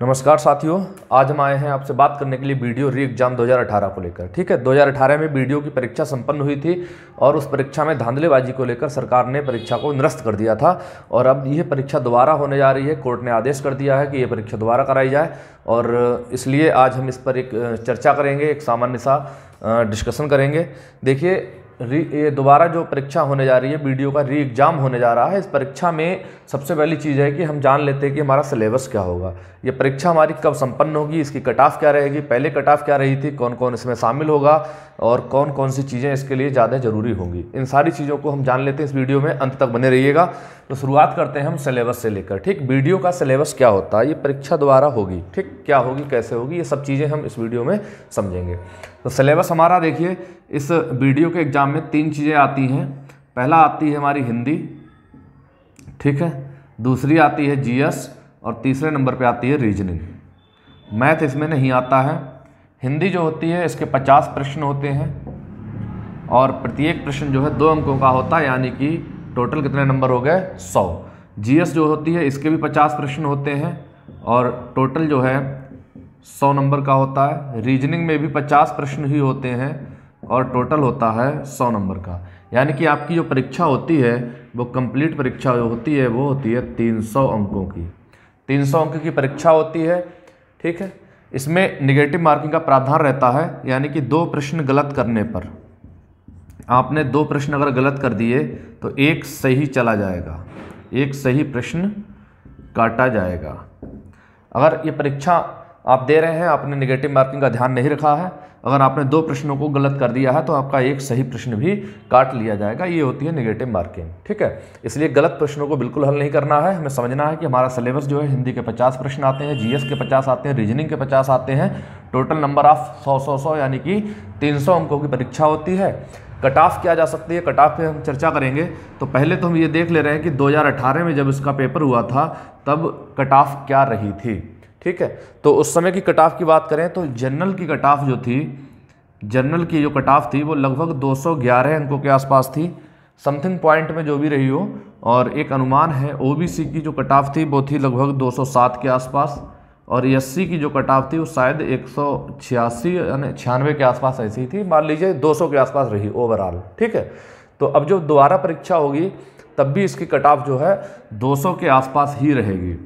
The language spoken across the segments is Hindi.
नमस्कार साथियों, आज हम आए हैं आपसे बात करने के लिए वीडियो री एग्जाम 2018 को लेकर। ठीक है, 2018 में वीडियो की परीक्षा संपन्न हुई थी और उस परीक्षा में धांधलेबाजी को लेकर सरकार ने परीक्षा को निरस्त कर दिया था और अब यह परीक्षा दोबारा होने जा रही है। कोर्ट ने आदेश कर दिया है कि यह परीक्षा दोबारा कराई जाए और इसलिए आज हम इस पर एक चर्चा करेंगे, एक सामान्य सा डिस्कशन करेंगे। देखिए, ये दोबारा जो परीक्षा होने जा रही है, वीडियो का री एग्ज़ाम होने जा रहा है। इस परीक्षा में सबसे पहली चीज़ है कि हम जान लेते हैं कि हमारा सिलेबस क्या होगा। ये परीक्षा हमारी कब संपन्न होगी, इसकी कट ऑफ क्या रहेगी, पहले कट ऑफ क्या रही थी, कौन कौन इसमें शामिल होगा और कौन कौन सी चीज़ें इसके लिए ज़्यादा ज़रूरी होंगी। इन सारी चीज़ों को हम जान लेते हैं इस वीडियो में, अंत तक बने रहिएगा। तो शुरुआत करते हैं हम सिलेबस से लेकर। ठीक, वीडियो का सिलेबस क्या होता है, ये परीक्षा दोबारा होगी, ठीक, क्या होगी, कैसे होगी, ये सब चीज़ें हम इस वीडियो में समझेंगे। तो सिलेबस हमारा देखिए, इस वीडियो के एग्ज़ाम में 3 चीज़ें आती हैं। पहला आती है हमारी हिंदी, ठीक है, दूसरी आती है जीएस और तीसरे नंबर पे आती है रीजनिंग। मैथ इसमें नहीं आता है। हिंदी जो होती है इसके 50 प्रश्न होते हैं और प्रत्येक प्रश्न जो है 2 अंकों का होता है, यानी कि टोटल कितने नंबर हो गए, 100। जीएस जो होती है इसके भी 50 प्रश्न होते हैं और टोटल जो है 100 नंबर का होता है। रीजनिंग में भी 50 प्रश्न ही होते हैं और टोटल होता है 100 नंबर का। यानी कि आपकी जो परीक्षा होती है वो कंप्लीट परीक्षा जो होती है वो होती है 300 अंकों की। 300 अंक की परीक्षा होती है, ठीक है। इसमें नेगेटिव मार्किंग का प्रावधान रहता है, यानी कि 2 प्रश्न गलत करने पर, आपने 2 प्रश्न अगर गलत कर दिए तो 1 सही चला जाएगा, 1 सही प्रश्न काटा जाएगा। अगर ये परीक्षा आप दे रहे हैं, आपने नेगेटिव मार्किंग का ध्यान नहीं रखा है, अगर आपने 2 प्रश्नों को गलत कर दिया है तो आपका 1 सही प्रश्न भी काट लिया जाएगा। ये होती है नेगेटिव मार्किंग, ठीक है। इसलिए गलत प्रश्नों को बिल्कुल हल नहीं करना है। हमें समझना है कि हमारा सिलेबस जो है, हिंदी के 50 प्रश्न आते हैं, जीएस के 50 आते हैं, रीजनिंग के 50 आते हैं, टोटल नंबर ऑफ 100 यानी कि 300 अंकों की परीक्षा होती है। कट ऑफ क्या जा सकती है, कट ऑफ पे हम चर्चा करेंगे। तो पहले तो हम ये देख ले रहे हैं कि 2018 में जब इसका पेपर हुआ था तब कट ऑफ क्या रही थी, ठीक है। तो उस समय की कट ऑफ की बात करें तो जनरल की कट ऑफ जो थी, जनरल की जो कट ऑफ थी वो लगभग 211 अंकों के आसपास थी, समथिंग पॉइंट में जो भी रही हो। और एक अनुमान है ओबीसी की जो कट ऑफ थी वो थी लगभग 207 के आसपास और एससी की जो कट ऑफ थी वो शायद 186 यानी 96 के आसपास ऐसी ही थी। मान लीजिए 200 के आसपास रही ओवरऑल, ठीक है। तो अब जो दोबारा परीक्षा होगी तब भी इसकी कट ऑफ जो है 200 के आसपास ही रहेगी,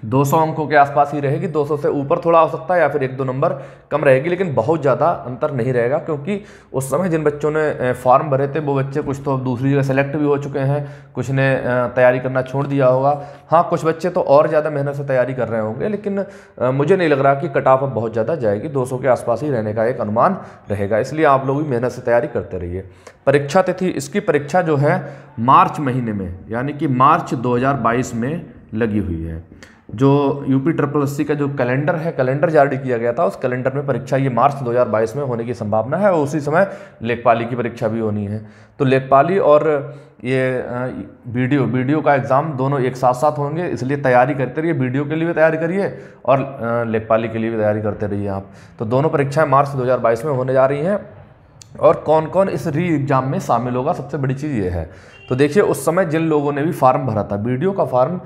200 अंकों के आसपास ही रहेगी। 200 से ऊपर थोड़ा हो सकता है या फिर 1-2 नंबर कम रहेगी, लेकिन बहुत ज़्यादा अंतर नहीं रहेगा, क्योंकि उस समय जिन बच्चों ने फॉर्म भरे थे वो बच्चे कुछ तो दूसरी जगह सेलेक्ट भी हो चुके हैं, कुछ ने तैयारी करना छोड़ दिया होगा। हाँ, कुछ बच्चे तो और ज़्यादा मेहनत से तैयारी कर रहे होंगे, लेकिन मुझे नहीं लग रहा कि कट ऑफ अब बहुत ज़्यादा जाएगी। 200 के आसपास ही रहने का एक अनुमान रहेगा, इसलिए आप लोग भी मेहनत से तैयारी करते रहिए। परीक्षा तिथि, इसकी परीक्षा जो है मार्च महीने में, यानी कि मार्च 2022 में लगी हुई है। जो UPSSC का जो कैलेंडर है, कैलेंडर जारी किया गया था, उस कैलेंडर में परीक्षा ये मार्च 2022 में होने की संभावना है और उसी समय लेखपाली की परीक्षा भी होनी है। तो लेखपाली और ये वीडियो का एग्ज़ाम दोनों एक साथ साथ होंगे, इसलिए तैयारी करते रहिए। वीडियो के लिए भी तैयारी करिए और लेखपाली के लिए भी तैयारी करते रहिए आप। तो दोनों परीक्षाएँ मार्च 2022 में होने जा रही हैं। और कौन कौन इस री एग्ज़ाम में शामिल होगा, सबसे बड़ी चीज़ ये है। तो देखिए, उस समय जिन लोगों ने भी फार्म भरा था, वीडियो का फार्म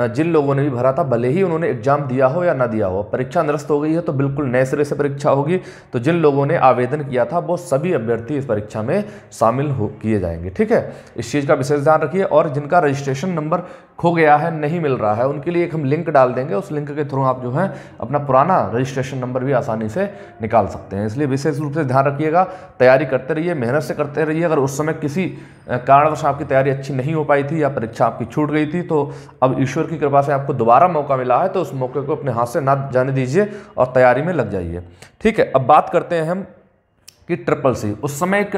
जिन लोगों ने भी भरा था, भले ही उन्होंने एग्जाम दिया हो या ना दिया हो, परीक्षा निरस्त हो गई है तो बिल्कुल नए सिरे से परीक्षा होगी। तो जिन लोगों ने आवेदन किया था वो सभी अभ्यर्थी इस परीक्षा में शामिल किए जाएंगे, ठीक है। इस चीज़ का विशेष ध्यान रखिए। और जिनका रजिस्ट्रेशन नंबर खो गया है, नहीं मिल रहा है, उनके लिए एक हम लिंक डाल देंगे, उस लिंक के थ्रू आप जो है अपना पुराना रजिस्ट्रेशन नंबर भी आसानी से निकाल सकते हैं। इसलिए विशेष रूप से ध्यान रखिएगा, तैयारी करते रहिए, मेहनत से करते रहिए। अगर उस समय किसी कारणवश आपकी तैयारी अच्छी नहीं हो पाई थी या परीक्षा आपकी छूट गई थी, तो अब ईश्वर की कृपा से आपको दोबारा मौका मिला है, तो उस मौके को अपने हाथ से ना जाने दीजिए और तैयारी में लग जाइए, ठीक है। अब बात करते हैं हम कि CCC, उस समय एक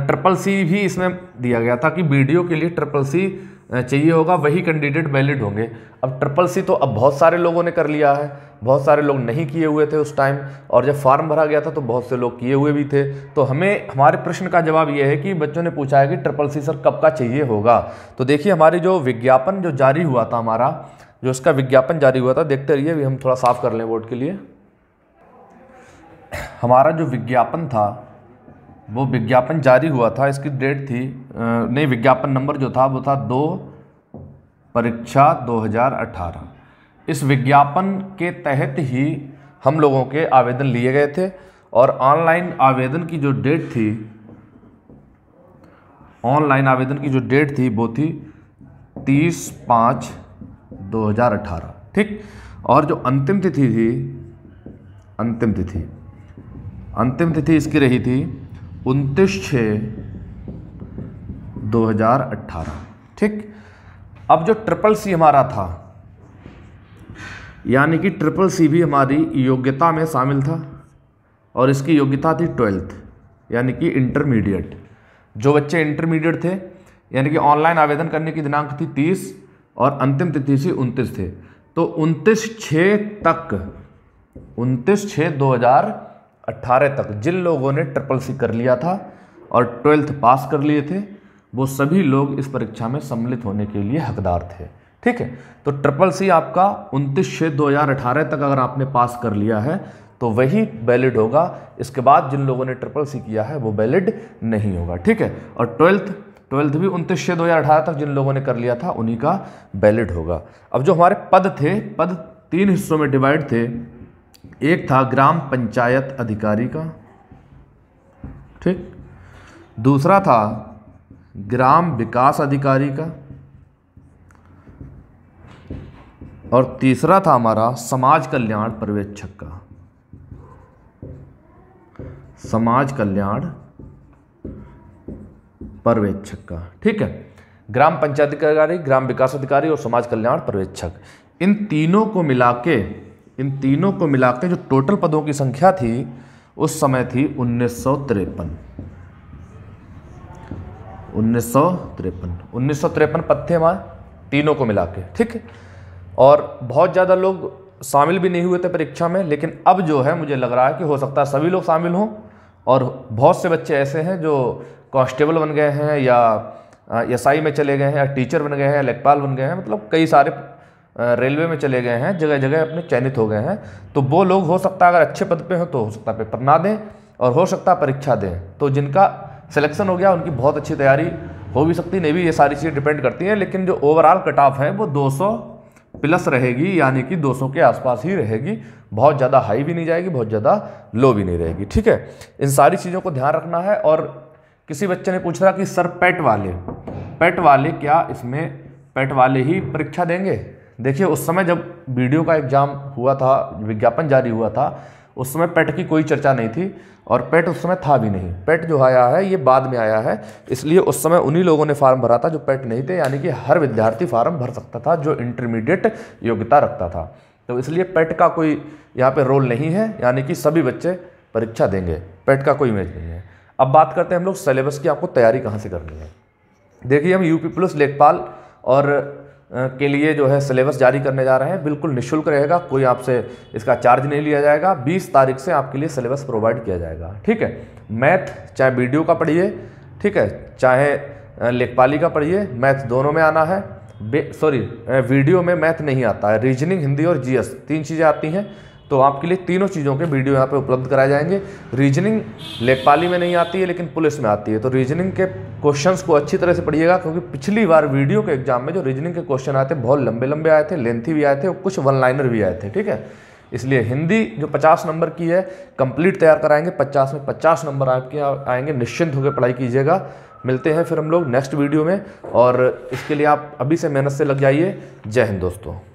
CCC भी इसमें दिया गया था कि वीडियो के लिए CCC चाहिए होगा, वही कैंडिडेट वैलिड होंगे। अब CCC तो अब बहुत सारे लोगों ने कर लिया है, बहुत सारे लोग नहीं किए हुए थे उस टाइम, और जब फॉर्म भरा गया था तो बहुत से लोग किए हुए भी थे। तो हमारे प्रश्न का जवाब ये है कि बच्चों ने पूछा है कि CCC सर कब का चाहिए होगा। तो देखिए, हमारी जो विज्ञापन जो जारी हुआ था, हमारा जो इसका विज्ञापन जारी हुआ था, देखते रहिए, अभी हम थोड़ा साफ कर लें बोर्ड के लिए। हमारा जो विज्ञापन था वो विज्ञापन जारी हुआ था, इसकी डेट थी विज्ञापन नंबर जो था वो था 2 परीक्षा 2018। इस विज्ञापन के तहत ही हम लोगों के आवेदन लिए गए थे और ऑनलाइन आवेदन की जो डेट थी, ऑनलाइन आवेदन की जो डेट थी वो थी 30/5/2018, ठीक। और जो अंतिम तिथि थी, अंतिम तिथि इसकी रही थी 29/6/2018, ठीक। अब जो CCC हमारा था, यानी कि CCC भी हमारी योग्यता में शामिल था और इसकी योग्यता थी 12th यानी कि इंटरमीडिएट। जो बच्चे इंटरमीडिएट थे, यानी कि ऑनलाइन आवेदन करने की दिनांक थी 30 और अंतिम तिथि से 29 थे, तो 29/6/2018 तक जिन लोगों ने CCC कर लिया था और 12th पास कर लिए थे, वो सभी लोग इस परीक्षा में सम्मिलित होने के लिए हकदार थे, ठीक है। तो CCC आपका 29/6/2018 तक अगर आपने पास कर लिया है तो वही वैलिड होगा। इसके बाद जिन लोगों ने CCC किया है वो वैलिड नहीं होगा, ठीक है। और 12th भी 29/6/2018 तक जिन लोगों ने कर लिया था उन्हीं का वैलिड होगा। अब जो हमारे पद थे, पद 3 हिस्सों में डिवाइड थे। एक था ग्राम पंचायत अधिकारी का, ठीक। दूसरा था ग्राम विकास अधिकारी का और तीसरा था हमारा समाज कल्याण पर्यवेक्षक का, समाज कल्याण पर्यवेक्षक का, ठीक है। ग्राम पंचायत अधिकारी, ग्राम विकास अधिकारी और समाज कल्याण पर्यवेक्षक, इन तीनों को मिला के जो टोटल पदों की संख्या थी उस समय थी 1953 पद थे हमारे तीनों को मिला के, ठीक है। और बहुत ज़्यादा लोग शामिल भी नहीं हुए थे परीक्षा में, लेकिन अब जो है मुझे लग रहा है कि हो सकता है सभी लोग शामिल हों। और बहुत से बच्चे ऐसे हैं जो कांस्टेबल बन गए हैं या SI में चले गए हैं या टीचर बन गए हैं या लेखपाल बन गए हैं, मतलब कई सारे रेलवे में चले गए हैं, जगह जगह अपने चयनित हो गए हैं। तो वो लोग हो सकता है अगर अच्छे पद पे हो तो हो सकता है पेपर ना दें और हो सकता है परीक्षा दें। तो जिनका सिलेक्शन हो गया उनकी बहुत अच्छी तैयारी हो भी सकती, नहीं भी, ये सारी चीज़ें डिपेंड करती हैं। लेकिन जो ओवरऑल कट ऑफ है वो 200+ रहेगी, यानी कि 200 के आसपास ही रहेगी। बहुत ज़्यादा हाई भी नहीं जाएगी, बहुत ज़्यादा लो भी नहीं रहेगी, ठीक है। इन सारी चीज़ों को ध्यान रखना है। और किसी बच्चे ने पूछा कि सर पेट वाले क्या इसमें पेट वाले ही परीक्षा देंगे? देखिए उस समय जब वीडियो का एग्ज़ाम हुआ था, विज्ञापन जारी हुआ था, उस समय पेट की कोई चर्चा नहीं थी और पेट उस समय था भी नहीं। पेट जो आया है ये बाद में आया है, इसलिए उस समय उन्हीं लोगों ने फार्म भरा था जो पेट नहीं थे, यानी कि हर विद्यार्थी फार्म भर सकता था जो इंटरमीडिएट योग्यता रखता था। तो इसलिए पेट का कोई यहाँ पे रोल नहीं है, यानी कि सभी बच्चे परीक्षा देंगे, पेट का कोई इमेज नहीं है। अब बात करते हैं हम लोग सिलेबस की, आपको तैयारी कहाँ से करनी है। देखिए हम UP पुलिस लेखपाल और के लिए जो है सिलेबस जारी करने जा रहे हैं, बिल्कुल निःशुल्क रहेगा, कोई आपसे इसका चार्ज नहीं लिया जाएगा। 20 तारीख से आपके लिए सिलेबस प्रोवाइड किया जाएगा, ठीक है। मैथ चाहे वीडियो का पढ़िए, ठीक है, चाहे लेखपाली का पढ़िए, मैथ दोनों में आना है। वीडियो में मैथ नहीं आता है, रीजनिंग, हिंदी और GS 3 चीज़ें आती हैं। तो आपके लिए तीनों चीज़ों के वीडियो यहाँ पे उपलब्ध कराए जाएंगे। रीजनिंग लेखपाली में नहीं आती है लेकिन पुलिस में आती है, तो रीजनिंग के क्वेश्चंस को अच्छी तरह से पढ़िएगा, क्योंकि पिछली बार वीडियो के एग्जाम में जो रीजनिंग के क्वेश्चन आए थे बहुत लंबे लंबे आए थे, लेंथी भी आए थे और कुछ वन लाइनर भी आए थे, ठीक है। इसलिए हिंदी जो 50 नंबर की है कंप्लीट तैयार कराएंगे, 50 में 50 नंबर आपके आएंगे, निश्चिंत होकर पढ़ाई कीजिएगा। मिलते हैं फिर हम लोग नेक्स्ट वीडियो में, और इसके लिए आप अभी से मेहनत से लग जाइए। जय हिंद दोस्तों।